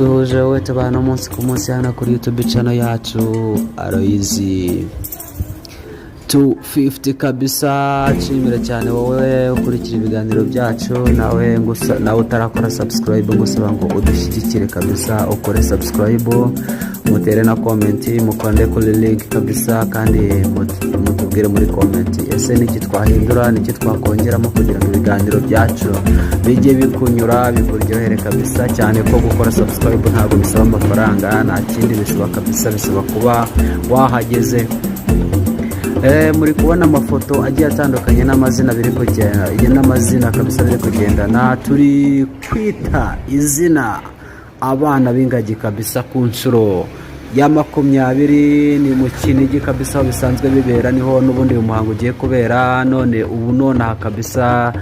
ndagusuhuje wowe tubana umunsi ku munsi hano kuri YouTube channel yacu Aloyizi 250 kabisa. Nshimira cyane wowe ukurikira ibiganiro byacu, nawe utarakora subscribe ngusaba ngo udushyigikire kabisa, ukore subscribe, mutere na comment, mukonde kuri link kabisa, kandi mutubwire muri comment ese niki twahindura, niki twakongeramo kugira ngo ibiganiro byacu bijye bikunyura bikuryohere kabisa. Cyane ko gukora subscribe ntabwo bisaba amafaranga, nta kindi bisaba kabisa, bisaba kuba wahageze. Muri kubona amafoto agiye atandukanye n'amazina biri kugenda, n'amazina kabisa biri kugendana. Turi Kwita Izina Abana Bingagi kabisa ku nshuro ya 20 ni Mukinigi kabisa, bisanzwe bibera niho n'ubundi umuhango ugiye kubera. None ubu nona kabisa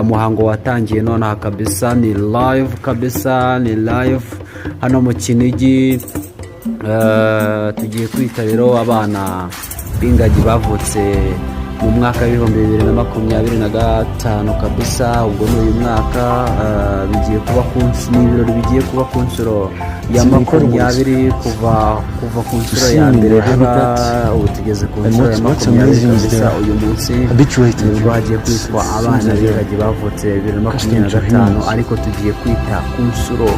umuhango watangiye nona kabisa, ni live kabisa, ni live hano Mukinigi. Tugiye kwita rero abana Bingagi bavutse mu mwaka wa 2025 kabisa. Ubwo n'uyu mwaka bigiye kuba ibirori bigiye kuba ku nshuro ya 20 kuva ku nshuro ya mbere. Ubu tugeze ku nshuro ya 20 kabisa. Uyu munsi nibwo hagiye kwitwa abana Bingagi bavutse 2025, ariko tugiye kwita ku nshuro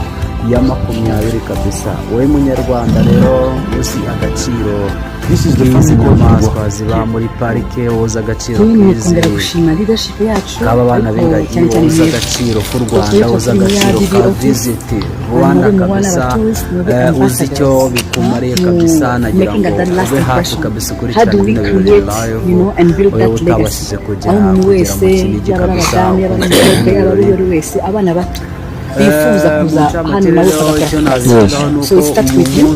ya 20 kabisa. Wowe munyarwanda rero uzi agaciro izi nyamaswa ziba muri parike, woza agaciro kaba abana Bingagi, woza agaciro k'u Rwanda, woza agaciro ka visit Rwanda kabisa. Uzi icyo bikumariye kabisa, nagira ngo ube hafi kabisa ukurikirana ibintu live, wowe utabashije kujya kugira mu Kinigi kabisa. Abana bato bifuza kuza hano nawe ukabakora. So it starts with you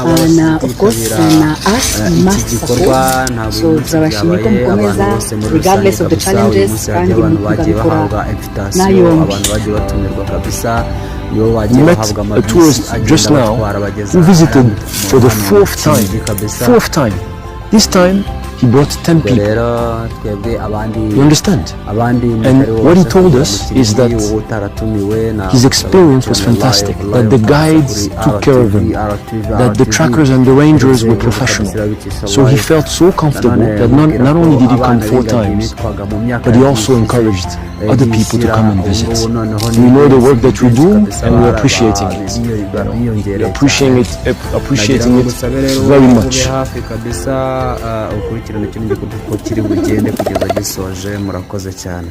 and of course na us must support. So turabashimye ko mukomeza regardless of the challenges, kandi mukabikora nayo Met a tourist just now who visited for the fourth time. This time he brought 10 people. You understand? And what he told us is that his experience was fantastic, that the guides took care of him, that the trackers and the rangers were professional. So he felt so comfortable that not only did he come 4 times, but he also encouraged other people to come and visit. We know the work that we do and we're appreciating it. We're appreciating it very much. Ukurikirana ikindi gikorwa kiri bugende kugeza gisoje. Murakoze cyane.